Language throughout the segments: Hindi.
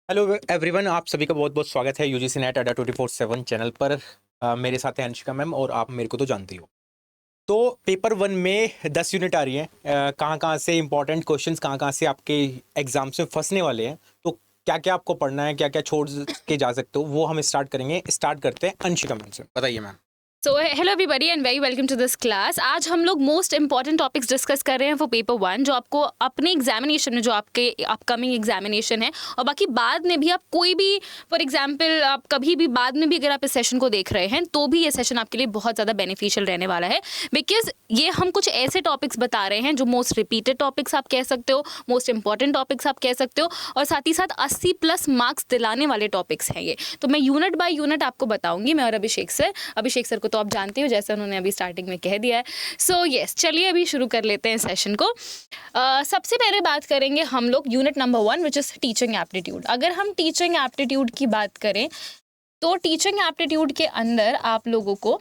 हेलो एवरीवन, आप सभी का बहुत बहुत स्वागत है यूजीसी नेट अड्डा 24/7 चैनल पर। मेरे साथ है अंशिका मैम और आप मेरे को तो जानती हो। तो पेपर 1 में 10 यूनिट आ रही हैं। कहाँ कहाँ से इंपॉर्टेंट क्वेश्चंस कहाँ कहाँ से आपके एग्जाम्स में फंसने वाले हैं, तो क्या क्या आपको पढ़ना है, क्या क्या छोड़ के जा सकते हो, वो हम स्टार्ट करेंगे। स्टार्ट करते हैं अंशिका मैम से। बताइए ma'am. So hello everybody and very welcome to this class. आज हम लोग मोस्ट इंपॉर्टेंट टॉपिक्स डिस्कस कर रहे हैं फॉर पेपर 1, जो आपको अपने एग्जामिनेशन में, जो आपके अपकमिंग एग्जामिनेशन है, और बाकी बाद में भी आप कोई भी, फॉर एग्जांपल आप कभी भी बाद में भी अगर आप इस सेशन को देख रहे हैं तो भी ये सेशन आपके लिए बहुत ज़्यादा बेनिफिशियल रहने वाला है, बिकॉज ये हम कुछ ऐसे टॉपिक्स बता रहे हैं जो मोस्ट रिपीटेड टॉपिक्स आप कह सकते हो, मोस्ट इंपॉर्टेंट टॉपिक्स आप कह सकते हो, और साथ ही साथ 80+ मार्क्स दिलाने वाले टॉपिक्स हैं ये। तो मैं यूनिट बाय यूनिट आपको बताऊंगी, मैं और अभिषेक सर को तो आप जानते हो, जैसे उन्होंने अभी स्टार्टिंग में कह दिया है। सो यस, चलिए अभी शुरू कर लेते हैं सेशन को। सबसे पहले बात करेंगे हम लोग unit number 1, which is teaching aptitude. अगर हम टीचिंग एप्टीट्यूड की बात करें तो टीचिंग एप्टीट्यूड के अंदर आप लोगों को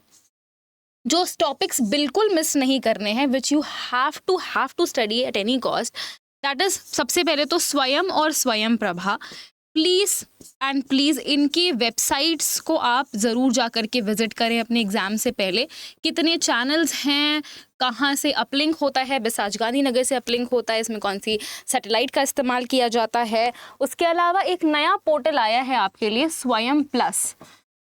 जो टॉपिक्स बिल्कुल मिस नहीं करने हैं, which you have to study at any cost, that is सबसे पहले तो स्वयं और स्वयं प्रभा। प्लीज़ इनकी वेबसाइट्स को आप ज़रूर जा कर के विज़िट करें अपने एग्ज़ाम से पहले। कितने चैनल्स हैं, कहाँ से अपलिंक होता है, बिसाज गांधीनगर से अपलिंक होता है, इसमें कौन सी सैटेलाइट का इस्तेमाल किया जाता है। उसके अलावा एक नया पोर्टल आया है आपके लिए, स्वयं प्लस।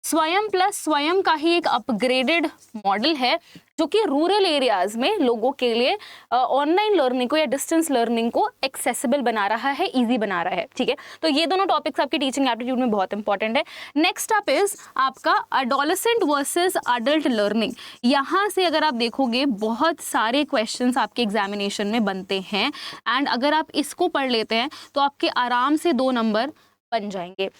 स्वयं का ही एक अपग्रेडेड मॉडल है जो कि रूरल एरियाज में लोगों के लिए ऑनलाइन लर्निंग को या डिस्टेंस लर्निंग को एक्सेसिबल बना रहा है, इजी बना रहा है। ठीक है, तो ये दोनों टॉपिक्स आपके टीचिंग एप्टीट्यूड में बहुत इंपॉर्टेंट है। नेक्स्ट अप इज आपका अडोलेसेंट वर्सेस अडल्ट लर्निंग। यहाँ से अगर आप देखोगे बहुत सारे क्वेश्चंस आपके एग्जामिनेशन में बनते हैं, एंड अगर आप इसको पढ़ लेते हैं तो आपके आराम से 2 नंबर बन जाएंगे।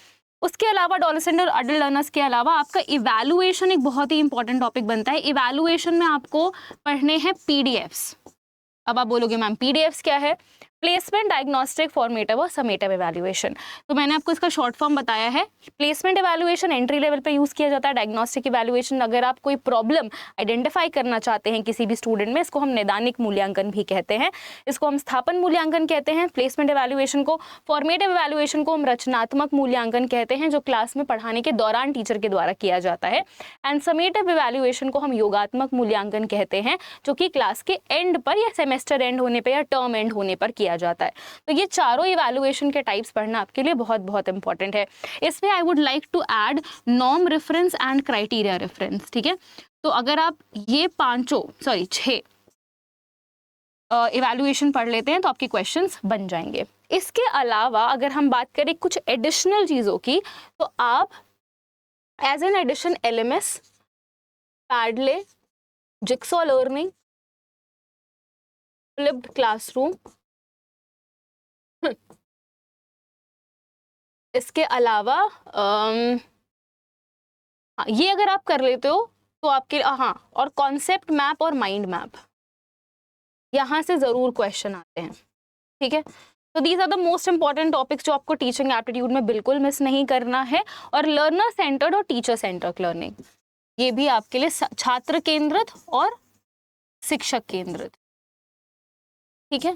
उसके अलावा एडोलेसेंट और अडल्ट लर्नर्स के अलावा आपका इवैल्यूएशन एक बहुत ही इंपॉर्टेंट टॉपिक बनता है। इवैल्यूएशन में आपको पढ़ने हैं पीडीएफ्स। अब आप बोलोगे मैम पीडीएफ्स क्या है? प्लेसमेंट, डायग्नोस्टिक, फॉर्मेटिव और समेटिव इवैल्यूएशन। तो मैंने आपको इसका शॉर्ट फॉर्म बताया है। प्लेसमेंट इवैल्यूएशन एंट्री लेवल पे यूज़ किया जाता है। डायग्नोस्टिक इवैल्यूएशन अगर आप कोई प्रॉब्लम आइडेंटिफाई करना चाहते हैं किसी भी स्टूडेंट में, इसको हम नैदानिक मूल्यांकन भी कहते हैं, इसको हम स्थापन मूल्यांकन कहते हैं प्लेसमेंट इवैल्यूएशन को। फॉर्मेटिव इवैल्यूएशन को हम रचनात्मक मूल्यांकन कहते हैं, जो क्लास में पढ़ाने के दौरान टीचर के द्वारा किया जाता है। एंड समेटिव इवैल्यूएशन को हम योगात्मक मूल्यांकन कहते हैं, जो कि क्लास के एंड पर या सेमेस्टर एंड होने पर या टर्म एंड होने पर किया जाता है। तो ये चारों इवैल्यूएशन के टाइप्स पढ़ना आपके लिए बहुत बहुत इंपॉर्टेंट है। इसमें I would like to add norm reference and criteria reference. ठीक है, तो अगर आप ये 6 इवैल्यूएशन पढ़ लेते हैं तो आपके क्वेश्चंस बन जाएंगे। इसके अलावा अगर हम बात करें कुछ एडिशनल चीज़ों की, तो आप as an addition LMS, Padlet, jigsaw learning, flipped classroom, इसके अलावा ये अगर आप कर लेते हो तो आपके और कॉन्सेप्ट मैप और माइंड मैप, यहाँ से ज़रूर क्वेश्चन आते हैं। ठीक है, तो these are the most important topics जो आपको टीचिंग एप्टीट्यूड में बिल्कुल मिस नहीं करना है। और लर्नर सेंटर्ड और टीचर सेंटर्ड लर्निंग, ये भी आपके लिए छात्र केंद्रित और शिक्षक केंद्रित। ठीक है,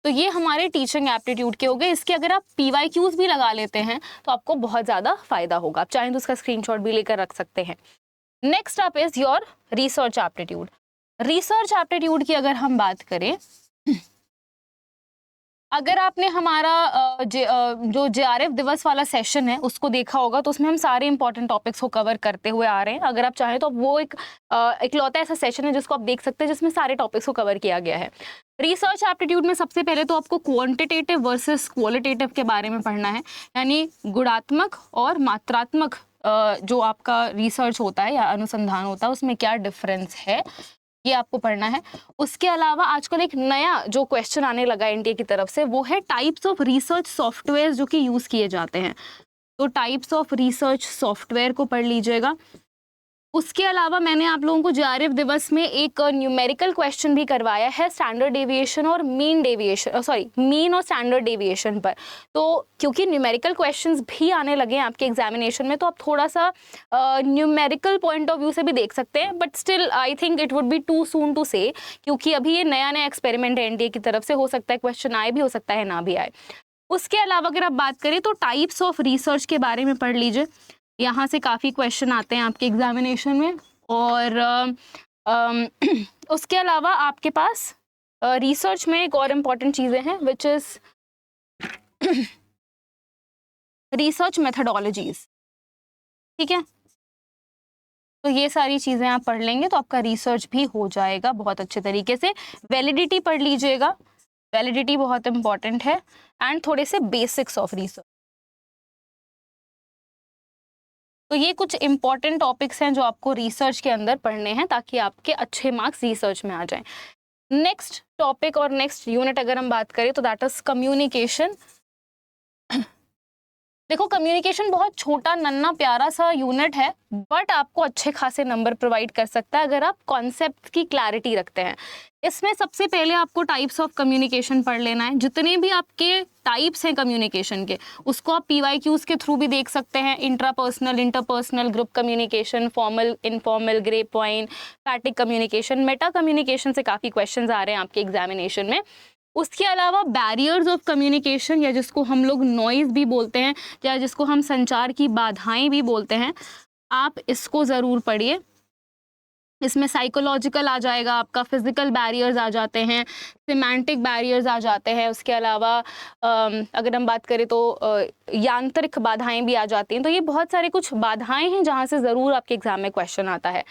तो ये हमारे टीचिंग एप्टीट्यूड के हो गए। इसके अगर आप PYQs भी लगा लेते हैं तो आपको बहुत ज़्यादा फायदा होगा। आप चाहें तो उसका स्क्रीनशॉट भी लेकर रख सकते हैं। Next up is your research aptitude. Research aptitude की अगर हम बात करें, अगर आपने हमारा जो JRF दिवस वाला सेशन है उसको देखा होगा, तो उसमें हम सारे इंपॉर्टेंट टॉपिक्स को कवर करते हुए आ रहे हैं। अगर आप चाहें तो वो एक इकलौता ऐसा सेशन है जिसको आप देख सकते हैं, जिसमें सारे टॉपिक्स को कवर किया गया है। रिसर्च एप्टीट्यूड में सबसे पहले तो आपको क्वांटिटेटिव वर्सेस क्वालिटेटिव के बारे में पढ़ना है, यानी गुणात्मक और मात्रात्मक जो आपका रिसर्च होता है या अनुसंधान होता है उसमें क्या डिफरेंस है, ये आपको पढ़ना है। उसके अलावा आजकल एक नया जो क्वेश्चन आने लगा NTA की तरफ से, वो है टाइप्स ऑफ रिसर्च सॉफ्टवेयर जो कि यूज़ किए जाते हैं। तो टाइप्स ऑफ रिसर्च सॉफ्टवेयर को पढ़ लीजिएगा। उसके अलावा मैंने आप लोगों को JRF दिवस में एक न्यूमेरिकल क्वेश्चन भी करवाया है स्टैंडर्ड डेविएशन और मीन और स्टैंडर्ड डेविएशन पर। तो क्योंकि न्यूमेरिकल क्वेश्चंस भी आने लगे हैं आपके एग्जामिनेशन में, तो आप थोड़ा सा न्यूमेरिकल पॉइंट ऑफ व्यू से भी देख सकते हैं, but still I think it would be too soon to say, क्योंकि अभी ये नया एक्सपेरिमेंट है NTA की तरफ से। हो सकता है क्वेश्चन आए भी, हो सकता है ना भी आए। उसके अलावा अगर आप बात करें तो टाइप्स ऑफ रिसर्च के बारे में पढ़ लीजिए, यहाँ से काफ़ी क्वेश्चन आते हैं आपके एग्जामिनेशन में। और उसके अलावा आपके पास रिसर्च में एक और इम्पॉर्टेंट चीज़ें हैं विच इज़ रिसर्च मेथडोलॉजीज, ठीक है। तो ये सारी चीज़ें आप पढ़ लेंगे तो आपका रिसर्च भी हो जाएगा बहुत अच्छे तरीके से। वैलिडिटी पढ़ लीजिएगा, वैलिडिटी बहुत इंपॉर्टेंट है, एंड थोड़े से बेसिक्स ऑफ रिसर्च। तो ये कुछ इंपॉर्टेंट टॉपिक्स हैं जो आपको रिसर्च के अंदर पढ़ने हैं ताकि आपके अच्छे मार्क्स रिसर्च में आ जाएं। नेक्स्ट टॉपिक और नेक्स्ट यूनिट अगर हम बात करें तो दैट इज कम्युनिकेशन। देखो, कम्युनिकेशन बहुत छोटा नन्ना प्यारा सा यूनिट है, बट आपको अच्छे खासे नंबर प्रोवाइड कर सकता है अगर आप कॉन्सेप्ट की क्लैरिटी रखते हैं। इसमें सबसे पहले आपको टाइप्स ऑफ कम्युनिकेशन पढ़ लेना है। जितने भी आपके टाइप्स हैं कम्युनिकेशन के, उसको आप PYQs के थ्रू भी देख सकते हैं। Intrapersonal, interpersonal, group communication, formal, informal, grey point, फैटिक communication, Meta communication से काफ़ी क्वेश्चन आ रहे हैं आपके एग्जामिनेशन में। उसके अलावा बैरियर्स ऑफ कम्युनिकेशन, या जिसको हम लोग नॉइज़ भी बोलते हैं, या जिसको हम संचार की बाधाएं भी बोलते हैं, आप इसको ज़रूर पढ़िए। इसमें साइकोलॉजिकल आ जाएगा आपका, फिजिकल बैरियर्स आ जाते हैं, सिमेंटिक बैरियर्स आ जाते हैं। उसके अलावा अगर हम बात करें तो यांत्रिक बाधाएं भी आ जाती हैं। तो ये बहुत सारे कुछ बाधाएं हैं जहाँ से ज़रूर आपके एग्जाम में क्वेश्चन आता है।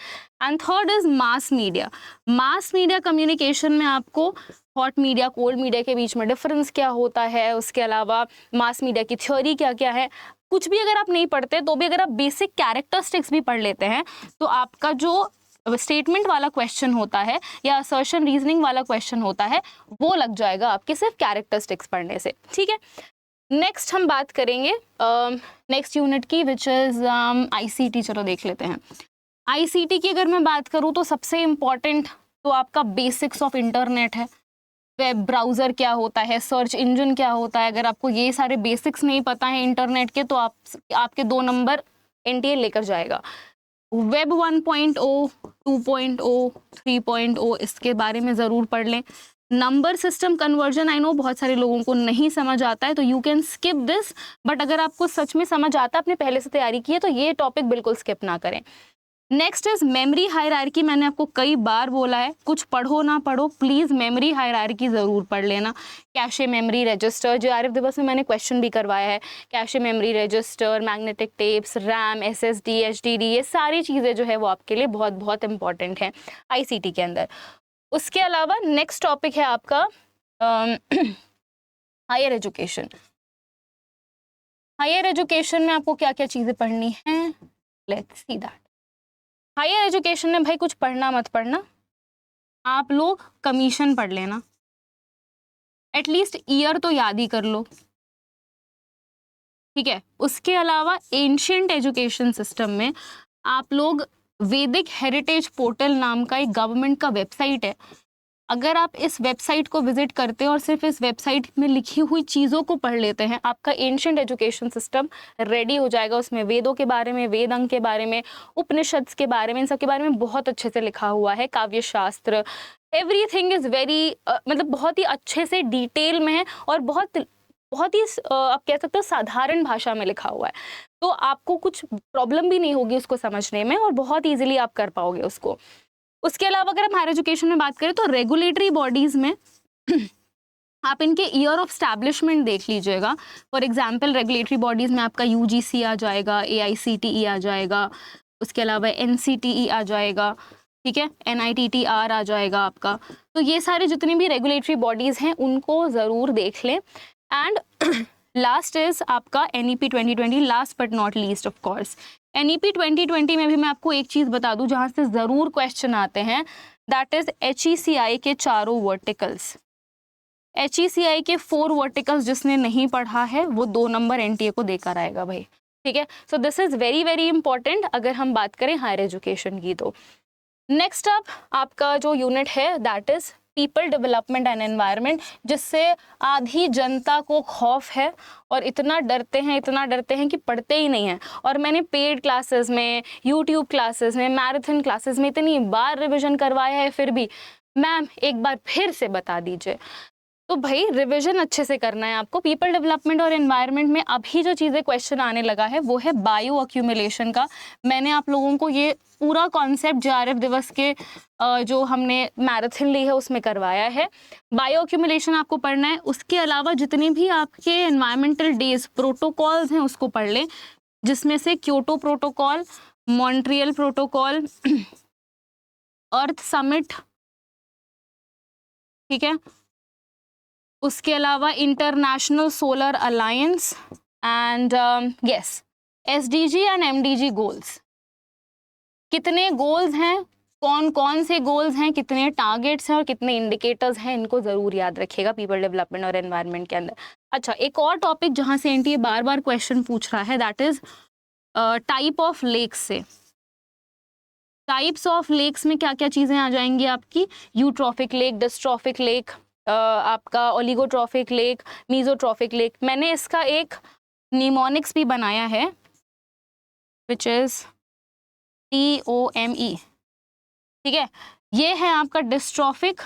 And third is mass media. Mass media communication में आपको हॉट मीडिया, कोल्ड मीडिया के बीच में डिफरेंस क्या होता है, उसके अलावा मास मीडिया की थ्योरी क्या क्या है, कुछ भी अगर आप नहीं पढ़ते तो भी अगर आप बेसिक कैरेक्टरिस्टिक्स भी पढ़ लेते हैं तो आपका जो स्टेटमेंट वाला क्वेश्चन होता है या असर्शन रीजनिंग वाला क्वेश्चन होता है वो लग जाएगा आपके सिर्फ कैरेक्टरिस्टिक्स पढ़ने से, ठीक है। नेक्स्ट हम बात करेंगे नेक्स्ट यूनिट की विच इज़ ICT। चलो देख लेते हैं। ICT की अगर मैं बात करूँ तो सबसे इम्पॉर्टेंट तो आपका बेसिक्स ऑफ इंटरनेट है। वेब ब्राउज़र क्या होता है, सर्च इंजन क्या होता है। अगर आपको ये सारे बेसिक्स नहीं पता है इंटरनेट के तो आपके 2 नंबर NTA लेकर जाएगा। वेब 1.0, 2.0, 3.0 इसके बारे में ज़रूर पढ़ लें। Number system conversion, I know बहुत सारे लोगों को नहीं समझ आता है तो you can skip this, but अगर आपको सच में समझ आता है, आपने पहले से तैयारी की है, तो ये टॉपिक बिल्कुल स्किप ना करें। Next is memory hierarchy. मैंने आपको कई बार बोला है, कुछ पढ़ो ना पढ़ो, प्लीज़ मेमोरी हायरार्की ज़रूर पढ़ लेना। कैशे मेमोरी रजिस्टर, JRF दिवस में मैंने क्वेश्चन भी करवाया है। Cache memory register, magnetic tapes, RAM, SSD, HDD, ये सारी चीज़ें जो है वो आपके लिए बहुत बहुत इंपॉर्टेंट हैं ICT के अंदर। उसके अलावा नेक्स्ट टॉपिक है आपका हायर एजुकेशन। हायर एजुकेशन में आपको क्या क्या चीज़ें पढ़नी हैं, let's see that. Higher education में भाई कुछ पढ़ना मत पढ़ना, आप लोग कमीशन पढ़ लेना, एटलीस्ट ईयर तो याद ही कर लो, ठीक है। उसके अलावा एंशियंट एजुकेशन सिस्टम में आप लोग वैदिक हेरिटेज पोर्टल नाम का एक गवर्नमेंट का वेबसाइट है, अगर आप इस वेबसाइट को विजिट करते हैं और सिर्फ इस वेबसाइट में लिखी हुई चीज़ों को पढ़ लेते हैं, आपका एंशियंट एजुकेशन सिस्टम रेडी हो जाएगा। उसमें वेदों के बारे में, वेद अंग के बारे में, उपनिषद के बारे में, इन सब के बारे में बहुत अच्छे से लिखा हुआ है। काव्य शास्त्र, एवरीथिंग इज़ वेरी मतलब बहुत ही अच्छे से डिटेल में है और बहुत ही आप कह सकते हो साधारण भाषा में लिखा हुआ है, तो आपको कुछ प्रॉब्लम भी नहीं होगी उसको समझने में और बहुत ईजिली आप कर पाओगे उसको। उसके अलावा अगर हम हायर एजुकेशन में बात करें तो रेगुलेटरी बॉडीज़ में आप इनके ईयर ऑफ स्टैब्लिशमेंट देख लीजिएगा। फॉर एग्जांपल रेगुलेटरी बॉडीज़ में आपका UGC आ जाएगा, AICTE आ जाएगा, उसके अलावा NCTE आ जाएगा, ठीक है, NITTR आ जाएगा आपका। तो ये सारे जितनी भी रेगुलेटरी बॉडीज़ हैं उनको ज़रूर देख लें। एंड लास्ट इज़ आपका NEP 2020, last but not least of course. NEP 2020 में भी मैं आपको एक चीज़ बता दूं जहाँ से ज़रूर क्वेश्चन आते हैं, दैट इज़ HECI के 4 वर्टिकल्स। HECI के 4 वर्टिकल्स जिसने नहीं पढ़ा है वो 2 नंबर NTA को देकर आएगा भाई, ठीक है। So this is very very important अगर हम बात करें हायर एजुकेशन की। तो नेक्स्ट अप आपका जो यूनिट है that is people development and environment, जिससे आधी जनता को खौफ है और इतना डरते हैं कि पढ़ते ही नहीं हैं। और मैंने पेड क्लासेस में, यूट्यूब क्लासेस में, मैराथन क्लासेस में इतनी बार रिवीजन करवाया है, फिर भी मैम एक बार फिर से बता दीजिए। तो भाई रिवीजन अच्छे से करना है आपको। पीपल डेवलपमेंट और एनवायरनमेंट में अभी जो चीज़ें क्वेश्चन आने लगा है वो है बायो अक्यूमुलेशन का। मैंने आप लोगों को ये पूरा कॉन्सेप्ट जेआरएफ दिवस के जो हमने मैराथन ली है उसमें करवाया है। बायो अक्यूमुलेशन आपको पढ़ना है। उसके अलावा जितने भी आपके एनवायरमेंटल डेज प्रोटोकॉल्स हैं उसको पढ़ लें, जिसमें से क्योटो प्रोटोकॉल, मॉन्ट्रियल प्रोटोकॉल, अर्थ समिट, ठीक है, उसके अलावा international solar alliance and yes SDG and MDG goals. कितने गोल्स हैं, कौन कौन से गोल्स हैं, कितने टारगेट्स हैं और कितने इंडिकेटर्स हैं, इनको ज़रूर याद रखिएगा पीपल डेवलपमेंट और एनवायरनमेंट के अंदर। अच्छा, एक और टॉपिक जहाँ से एनटीए बार बार क्वेश्चन पूछ रहा है that is type of lakes से। टाइप्स ऑफ लेक्स में क्या क्या चीज़ें आ जाएंगी आपकी, यूट्रॉफिक लेक, डिस्ट्रॉफिक लेक, आपका ओलिगोट्रॉफिक लेक, मीजोट्रॉफिक लेक। मैंने इसका एक निमोनिक्स भी बनाया है विच इज TOME, ठीक है। ये है आपका डिस्ट्रॉफिक,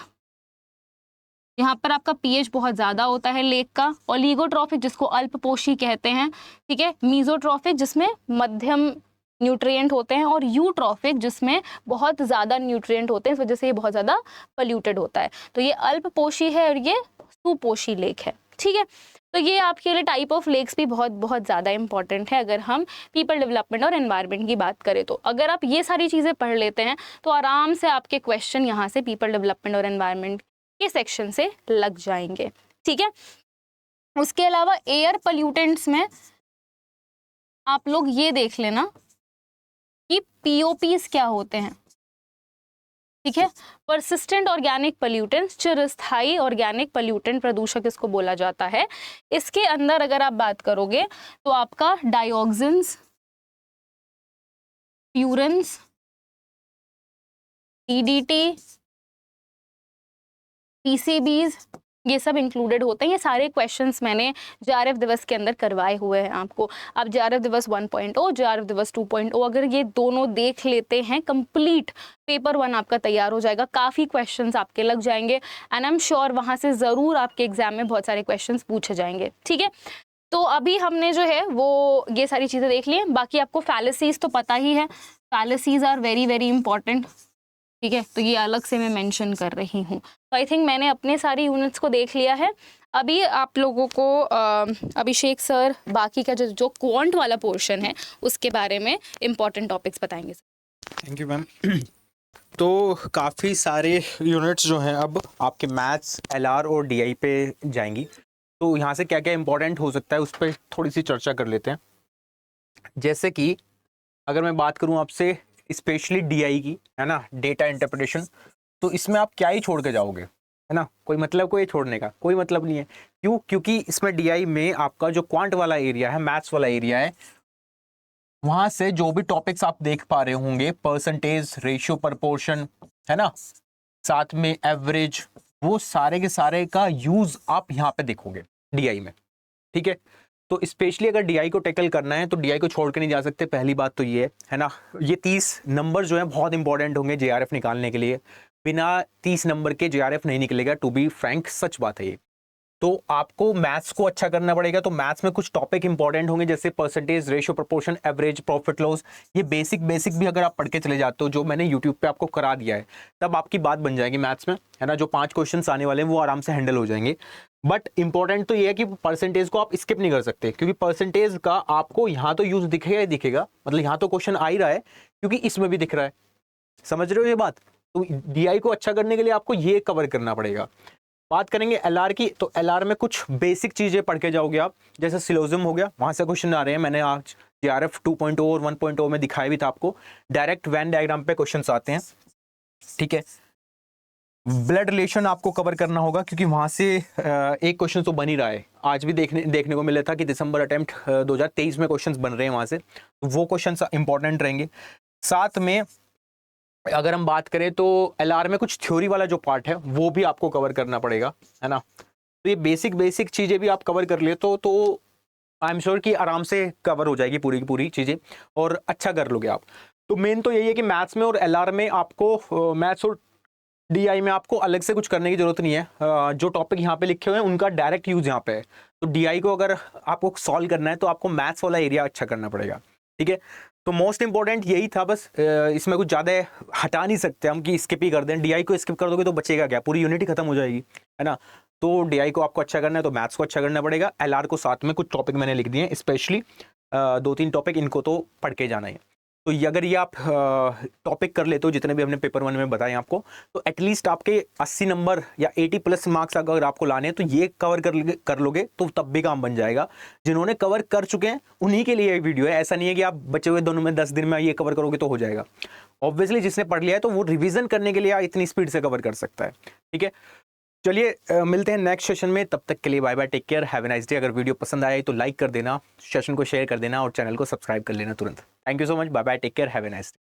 यहाँ पर आपका पीएच बहुत ज़्यादा होता है लेक का। ओलिगोट्रॉफिक जिसको अल्पपोषी कहते हैं, ठीक है। मीजोट्रॉफिक जिसमें मध्यम न्यूट्रिएंट होते हैं, और यूट्रॉफिक जिसमें बहुत ज़्यादा न्यूट्रिएंट होते हैं, इस वजह से ये बहुत ज़्यादा पोल्यूटेड होता है। तो ये अल्पपोषी है और ये सुपोषी लेक है, ठीक है। तो ये आपके लिए टाइप ऑफ लेक्स भी बहुत बहुत ज़्यादा इंपॉर्टेंट है अगर हम पीपल डेवलपमेंट और एनवायरनमेंट की बात करें। तो अगर आप ये सारी चीज़ें पढ़ लेते हैं तो आराम से आपके क्वेश्चन यहाँ से पीपल डेवलपमेंट और एनवायरनमेंट के सेक्शन से लग जाएंगे, ठीक है। उसके अलावा एयर पोल्यूटेंट्स में आप लोग ये देख लेना कि POPs क्या होते हैं, ठीक है। परसिस्टेंट ऑर्गेनिक पोल्यूटेंट्स, चिरस्थायी ऑर्गेनिक पोल्यूटेंट प्रदूषक इसको बोला जाता है। इसके अंदर अगर आप बात करोगे तो आपका डाइऑक्सिन्स, फ्यूरेंस, DDT, PCBs, ये सब इंक्लूडेड होते हैं। ये सारे क्वेश्चंस मैंने जेआरएफ दिवस के अंदर करवाए हुए हैं आपको। आप जेआरएफ दिवस 1.0, जेआरएफ दिवस 2.0 अगर ये दोनों देख लेते हैं कंप्लीट, पेपर 1 आपका तैयार हो जाएगा। काफ़ी क्वेश्चंस आपके लग जाएंगे एंड आई एम श्योर वहाँ से ज़रूर आपके एग्जाम में बहुत सारे क्वेश्चंस पूछे जाएंगे, ठीक है। तो अभी हमने जो है वो ये सारी चीज़ें देख ली हैं। बाकी आपको फैलेसीज तो पता ही है, fallacies are very very important, ठीक है। तो ये अलग से मैं मेंशन कर रही हूँ। तो आई थिंक मैंने अपने सारी यूनिट्स को देख लिया है। अभी आप लोगों को अभिषेक सर बाकी का जो क्वांट वाला पोर्शन है उसके बारे में इम्पॉर्टेंट टॉपिक्स बताएंगे। Thank you ma'am. तो काफ़ी सारे यूनिट्स जो हैं अब आपके मैथ्स, LR और DI पे जाएंगी। तो यहाँ से क्या क्या इंपॉर्टेंट हो सकता है उस पर थोड़ी सी चर्चा कर लेते हैं। जैसे कि अगर मैं बात करूँ आपसे स्पेशली DI की, है ना, डेटा इंटरप्रिटेशन, तो इसमें आप क्या ही छोड़ के जाओगे, है ना, कोई मतलब कोई छोड़ने का कोई मतलब नहीं है। क्यों? क्योंकि इसमें DI में आपका जो क्वांट वाला एरिया है, मैथ्स वाला एरिया है, वहां से जो भी टॉपिक्स आप देख पा रहे होंगे, परसेंटेज, रेशियो, प्रपोर्शन, है ना, साथ में एवरेज, वो सारे के सारे का यूज आप यहाँ पे देखोगे DI में, ठीक है। तो स्पेशली अगर DI को टैकल करना है तो DI को छोड़ के नहीं जा सकते। पहली बात तो ये है ना, ये 30 नंबर जो है बहुत इंपॉर्टेंट होंगे JRF निकालने के लिए। बिना 30 नंबर के JRF नहीं निकलेगा, टू बी फ्रैंक, सच बात है ये। तो आपको मैथ्स को अच्छा करना पड़ेगा। तो मैथ्स में कुछ टॉपिक इंपॉर्टेंट होंगे जैसे percentage, ratio, proportion, average, profit loss. ये बेसिक भी अगर आप पढ़ के चले जाते हो, जो मैंने यूट्यूब पे आपको करा दिया है, तब आपकी बात बन जाएगी मैथ्स में, है ना। जो 5 क्वेश्चन आने वाले हैं वो आराम से हैंडल हो जाएंगे। बट इंपॉर्टेंट तो ये है कि परसेंटेज को आप स्किप नहीं कर सकते, क्योंकि परसेंटेज का आपको यहाँ तो यूज दिखेगा ही दिखेगा, मतलब यहाँ तो क्वेश्चन आ ही रहा है क्योंकि इसमें भी दिख रहा है। समझ रहे हो ये बात? तो DI को अच्छा करने के लिए आपको ये कवर करना पड़ेगा। बात करेंगे LR की, तो LR में कुछ बेसिक चीजें पढ़ के जाओगे आप, जैसे सिलोजिज्म हो गया, वहां से क्वेश्चन आ रहे हैं। मैंने आज JRF 2.0 और 1.0 में दिखाया भी था आपको, डायरेक्ट वेन डायग्राम पे क्वेश्चंस आते हैं, ठीक है। ब्लड रिलेशन आपको कवर करना होगा, क्योंकि वहां से एक क्वेश्चन तो बन ही रहा है। आज भी देखने को मिला था कि दिसंबर अटेम्प्ट 2023 में क्वेश्चंस बन रहे हैं वहां से, तो वो क्वेश्चंस इंपॉर्टेंट रहेंगे। साथ में अगर हम बात करें तो LR में कुछ थ्योरी वाला जो पार्ट है वो भी आपको कवर करना पड़ेगा, है ना। तो ये बेसिक चीजें भी आप कवर कर ले तो आई एम श्योर कि आराम से कवर हो जाएगी पूरी की पूरी चीजें और अच्छा कर लोगे आप। तो मेन तो यही है कि मैथ्स में और LR में आपको मैथ्स और DI में आपको अलग से कुछ करने की जरूरत नहीं है। जो टॉपिक यहाँ पे लिखे हुए हैं उनका डायरेक्ट यूज यहाँ पे है। तो DI को अगर आपको सॉल्व करना है तो आपको मैथ्स वाला एरिया अच्छा करना पड़ेगा, ठीक है। तो मोस्ट इंपॉर्टेंट यही था बस। इसमें कुछ ज़्यादा हटा नहीं सकते हम कि स्किप ही कर दें। DI को स्किप कर दोगे तो बचेगा क्या, पूरी यूनिट ही खत्म हो जाएगी, है ना। तो DI को आपको अच्छा करना है तो मैथ्स को अच्छा करना पड़ेगा। LR को साथ में कुछ टॉपिक मैंने लिख दिए हैं, स्पेशली 2-3 टॉपिक, इनको तो पढ़ के जाना है। तो अगर ये आप टॉपिक कर लेते हो जितने भी हमने पेपर 1 में बताए आपको, तो एटलीस्ट आपके 80 नंबर या 80+ मार्क्स अगर आपको लाने हैं तो ये कवर कर लोगे तो तब भी काम बन जाएगा। जिन्होंने कवर कर चुके हैं उन्हीं के लिए ये वीडियो है। ऐसा नहीं है कि आप बचे हुए दोनों में 10 दिन में ये कवर करोगे तो हो जाएगा। ऑब्वियसली जिसने पढ़ लिया है तो वो रिविजन करने के लिए इतनी स्पीड से कवर कर सकता है, ठीक है। चलिए मिलते हैं नेक्स्ट सेशन में, तब तक के लिए bye bye, take care, have a nice day. अगर वीडियो पसंद आए तो लाइक कर देना, सेशन को शेयर कर देना और चैनल को सब्सक्राइब कर लेना तुरंत। Thank you so much, bye bye, take care, have a nice day.